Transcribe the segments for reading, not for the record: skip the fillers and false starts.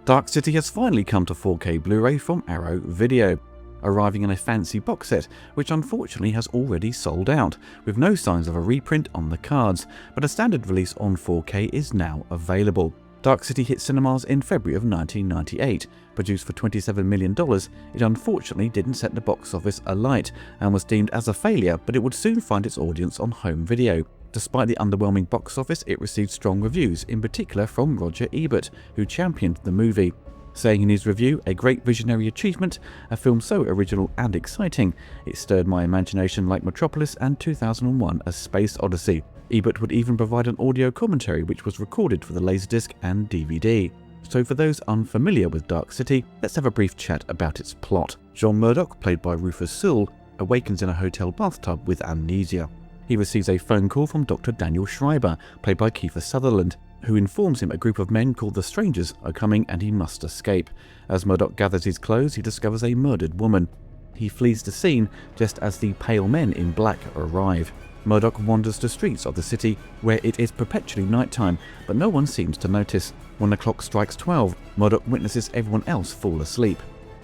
Dark City has finally come to 4K Blu-ray from Arrow Video, arriving in a fancy box set which unfortunately has already sold out, with no signs of a reprint on the cards, but a standard release on 4K is now available. Dark City hit cinemas in February of 1998. Produced for $27 million, it unfortunately didn't set the box office alight and was deemed as a failure, but it would soon find its audience on home video. Despite the underwhelming box office, it received strong reviews, in particular from Roger Ebert, who championed the movie, saying in his review, "A great visionary achievement, a film so original and exciting. It stirred my imagination like Metropolis and 2001: A Space Odyssey." Ebert would even provide an audio commentary which was recorded for the Laserdisc and DVD. So for those unfamiliar with Dark City, let's have a brief chat about its plot. John Murdoch, played by Rufus Sewell, awakens in a hotel bathtub with amnesia. He receives a phone call from Dr. Daniel Schreiber, played by Kiefer Sutherland, who informs him a group of men called the Strangers are coming and he must escape. As Murdoch gathers his clothes, he discovers a murdered woman. He flees the scene just as the pale men in black arrive. Murdoch wanders the streets of the city, where it is perpetually nighttime, but no one seems to notice. When the clock strikes 12, Murdoch witnesses everyone else fall asleep.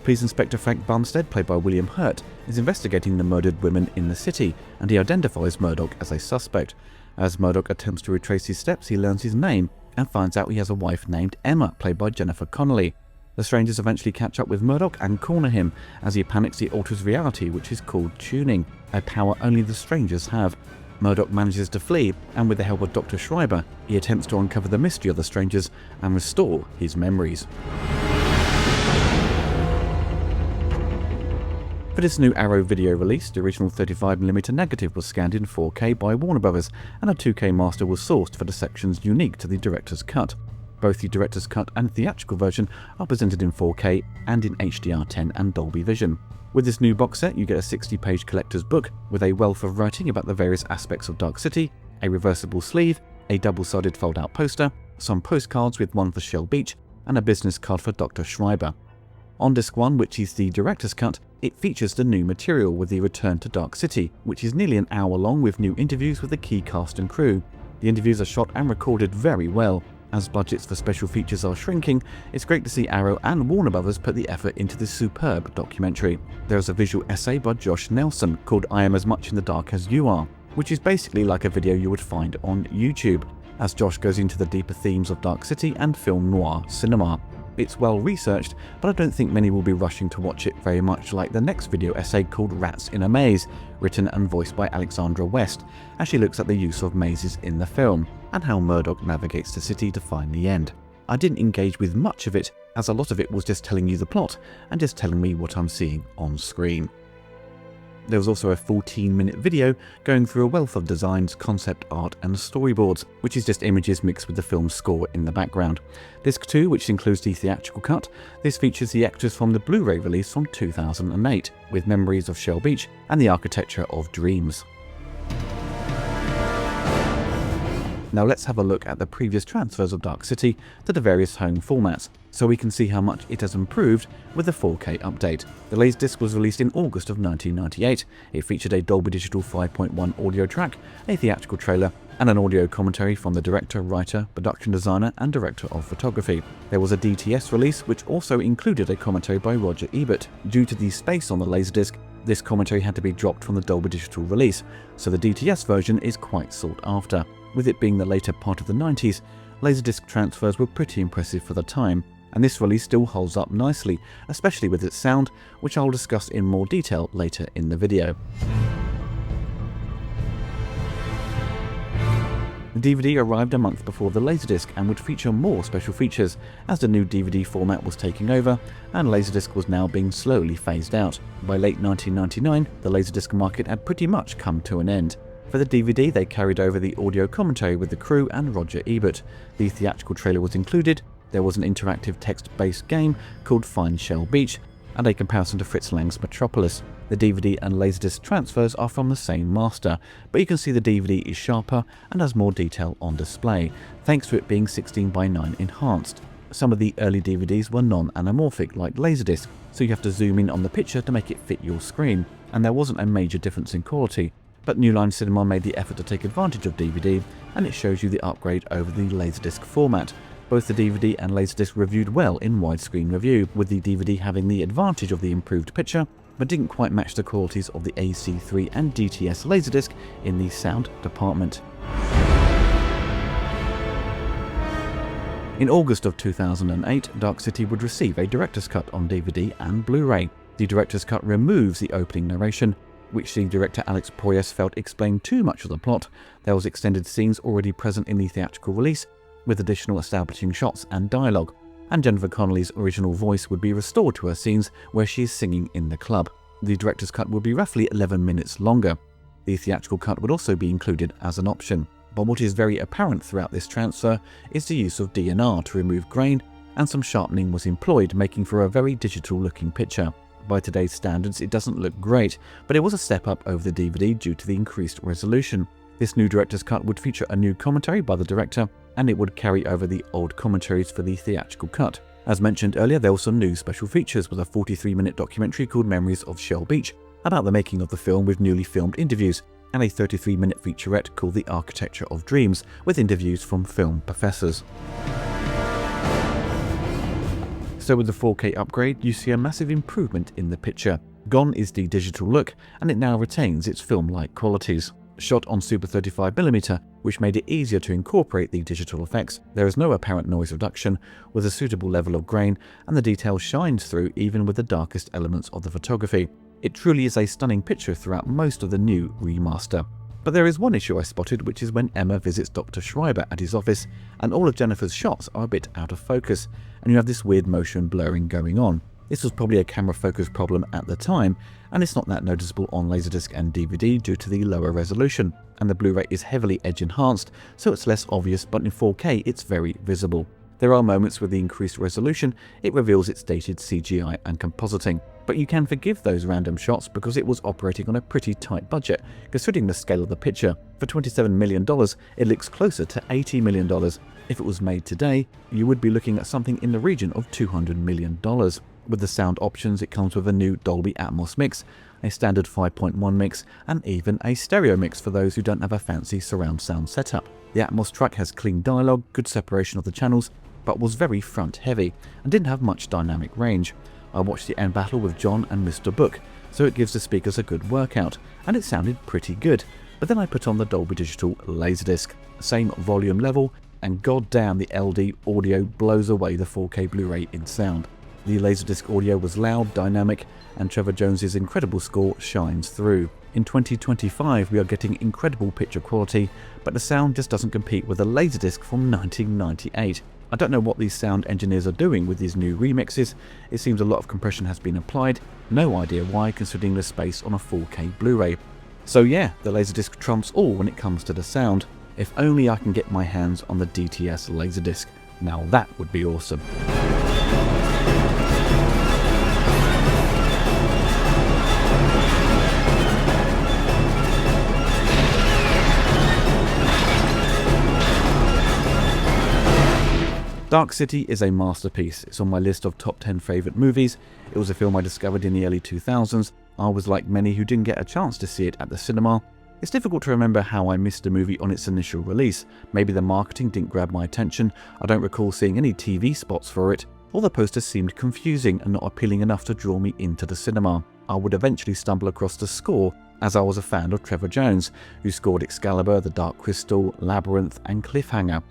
Police Inspector Frank Bumstead, played by William Hurt, is investigating the murdered women in the city, and he identifies Murdoch as a suspect. As Murdoch attempts to retrace his steps, he learns his name and finds out he has a wife named Emma, played by Jennifer Connelly. The Strangers eventually catch up with Murdoch and corner him. As he panics, he alters reality, which is called tuning, a power only the Strangers have. Murdoch manages to flee, and with the help of Dr. Schreiber, he attempts to uncover the mystery of the Strangers and restore his memories. For this new Arrow Video release, the original 35mm negative was scanned in 4K by Warner Bros, and a 2K master was sourced for the sections unique to the director's cut. Both the director's cut and theatrical version are presented in 4K and in HDR10 and Dolby Vision. With this new box set, you get a 60-page collector's book with a wealth of writing about the various aspects of Dark City, a reversible sleeve, a double-sided fold-out poster, some postcards with one for Shell Beach, and a business card for Dr. Schreiber. On disc 1, which is the director's cut, it features the new material with the Return to Dark City, which is nearly an hour long with new interviews with the key cast and crew. The interviews are shot and recorded very well. As budgets for special features are shrinking, it's great to see Arrow and Warner Bros. Put the effort into this superb documentary. There is a visual essay by Josh Nelson called "I Am As Much in the Dark as You Are," which is basically like a video you would find on YouTube, as Josh goes into the deeper themes of Dark City and film noir cinema. It's well researched, but I don't think many will be rushing to watch it, very much like the next video essay called "Rats in a Maze," written and voiced by Alexandra West, as she looks at the use of mazes in the film, and how Murdoch navigates the city to find the end. I didn't engage with much of it, as a lot of it was just telling you the plot, and just telling me what I'm seeing on screen. There was also a 14-minute video going through a wealth of designs, concept art and storyboards, which is just images mixed with the film's score in the background. Disc 2, which includes the theatrical cut, this features the extras from the Blu-ray release from 2008, with memories of Shell Beach and the architecture of dreams. Now let's have a look at the previous transfers of Dark City to the various home formats, so we can see how much it has improved with the 4K update. The Laserdisc was released in August of 1998. It featured a Dolby Digital 5.1 audio track, a theatrical trailer, and an audio commentary from the director, writer, production designer, and director of photography. There was a DTS release, which also included a commentary by Roger Ebert. Due to the space on the Laserdisc, this commentary had to be dropped from the Dolby Digital release, so the DTS version is quite sought after. With it being the later part of the 90s, Laserdisc transfers were pretty impressive for the time, and this release still holds up nicely, especially with its sound, which I'll discuss in more detail later in the video. The DVD arrived a month before the Laserdisc and would feature more special features, as the new DVD format was taking over and Laserdisc was now being slowly phased out. By late 1999, the Laserdisc market had pretty much come to an end. For the DVD, they carried over the audio commentary with the crew and Roger Ebert. The theatrical trailer was included. There was an interactive text-based game called Find Shell Beach, and a comparison to Fritz Lang's Metropolis. The DVD and Laserdisc transfers are from the same master, but you can see the DVD is sharper and has more detail on display, thanks to it being 16:9 enhanced. Some of the early DVDs were non-anamorphic like Laserdisc, so you have to zoom in on the picture to make it fit your screen, and there wasn't a major difference in quality. But New Line Cinema made the effort to take advantage of DVD, and it shows you the upgrade over the Laserdisc format. Both the DVD and Laserdisc reviewed well in widescreen review, with the DVD having the advantage of the improved picture, but didn't quite match the qualities of the AC3 and DTS Laserdisc in the sound department. In August of 2008, Dark City would receive a director's cut on DVD and Blu-ray. The director's cut removes the opening narration, which the director Alex Proyas felt explained too much of the plot. There was extended scenes already present in the theatrical release, with additional establishing shots and dialogue, and Jennifer Connelly's original voice would be restored to her scenes where she is singing in the club. The director's cut would be roughly 11 minutes longer. The theatrical cut would also be included as an option. But what is very apparent throughout this transfer is the use of DNR to remove grain, and some sharpening was employed, making for a very digital-looking picture. By today's standards, it doesn't look great, but it was a step up over the DVD due to the increased resolution. This new director's cut would feature a new commentary by the director, and it would carry over the old commentaries for the theatrical cut. As mentioned earlier, there were some new special features, with a 43-minute documentary called Memories of Shell Beach about the making of the film with newly filmed interviews, and a 33-minute featurette called The Architecture of Dreams, with interviews from film professors. So with the 4K upgrade, you see a massive improvement in the picture. Gone is the digital look, and it now retains its film-like qualities. Shot on Super 35mm, which made it easier to incorporate the digital effects, there is no apparent noise reduction, with a suitable level of grain, and the detail shines through even with the darkest elements of the photography. It truly is a stunning picture throughout most of the new remaster. But there is one issue I spotted, which is when Emma visits Dr. Schreiber at his office, and all of Jennifer's shots are a bit out of focus, and you have this weird motion blurring going on. This was probably a camera focus problem at the time, and it's not that noticeable on Laserdisc and DVD due to the lower resolution, and the Blu-ray is heavily edge enhanced, so it's less obvious, but in 4K it's very visible. There are moments with the increased resolution, it reveals its dated CGI and compositing, but you can forgive those random shots because it was operating on a pretty tight budget, considering the scale of the picture. For $27 million, it looks closer to $80 million. If it was made today, you would be looking at something in the region of $200 million. With the sound options, it comes with a new Dolby Atmos mix, a standard 5.1 mix, and even a stereo mix for those who don't have a fancy surround sound setup. The Atmos track has clean dialogue, good separation of the channels, but was very front heavy and didn't have much dynamic range. I watched the end battle with John and Mr. Book, so it gives the speakers a good workout, and it sounded pretty good. But then I put on the Dolby Digital Laserdisc, same volume level, and goddamn, the LD audio blows away the 4K Blu-ray in sound. The Laserdisc audio was loud, dynamic, and Trevor Jones's incredible score shines through. In 2025, we are getting incredible picture quality, but the sound just doesn't compete with the Laserdisc from 1998. I don't know what these sound engineers are doing with these new remixes. It seems a lot of compression has been applied. No idea why, considering the space on a 4K Blu-ray. So yeah, the Laserdisc trumps all when it comes to the sound. If only I can get my hands on the DTS Laserdisc. Now that would be awesome. Dark City is a masterpiece. It's on my list of top 10 favourite movies. It was a film I discovered in the early 2000s. I was like many who didn't get a chance to see it at the cinema. It's difficult to remember how I missed the movie on its initial release. Maybe the marketing didn't grab my attention. I don't recall seeing any TV spots for it. All the posters seemed confusing and not appealing enough to draw me into the cinema. I would eventually stumble across the score, as I was a fan of Trevor Jones, who scored Excalibur, The Dark Crystal, Labyrinth and Cliffhanger.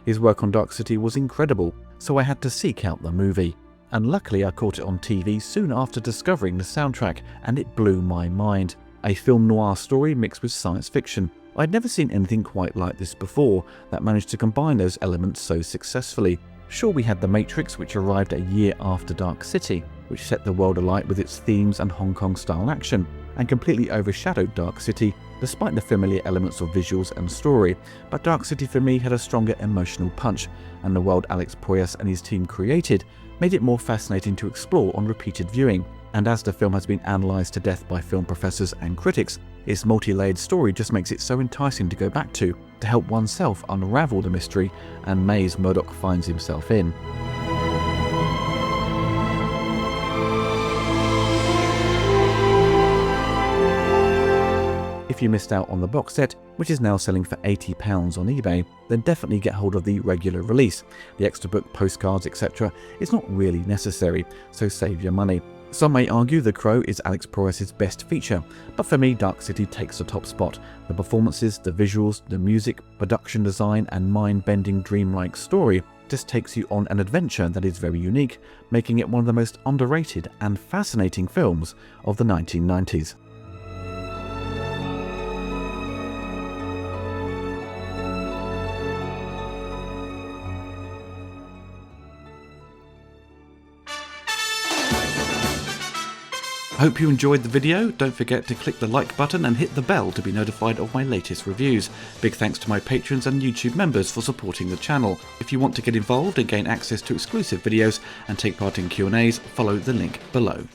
His work on Dark City was incredible, so I had to seek out the movie. And luckily I caught it on TV soon after discovering the soundtrack, and it blew my mind. A film noir story mixed with science fiction. I'd never seen anything quite like this before that managed to combine those elements so successfully. Sure, we had The Matrix, which arrived a year after Dark City, which set the world alight with its themes and Hong Kong style action, and completely overshadowed Dark City despite the familiar elements of visuals and story. But Dark City for me had a stronger emotional punch, and the world Alex Proyas and his team created made it more fascinating to explore on repeated viewing. And as the film has been analysed to death by film professors and critics, its multi-layered story just makes it so enticing to go back to help oneself unravel the mystery and maze Murdoch finds himself in. If you missed out on the box set, which is now selling for £80 on eBay, then definitely get hold of the regular release. The extra book, postcards, etc. is not really necessary, so save your money. Some may argue The Crow is Alex Proyas' best feature, but for me Dark City takes the top spot. The performances, the visuals, the music, production design and mind-bending dreamlike story just takes you on an adventure that is very unique, making it one of the most underrated and fascinating films of the 1990s. I hope you enjoyed the video. Don't forget to click the like button and hit the bell to be notified of my latest reviews. Big thanks to my patrons and YouTube members for supporting the channel. If you want to get involved and gain access to exclusive videos and take part in Q&As, follow the link below.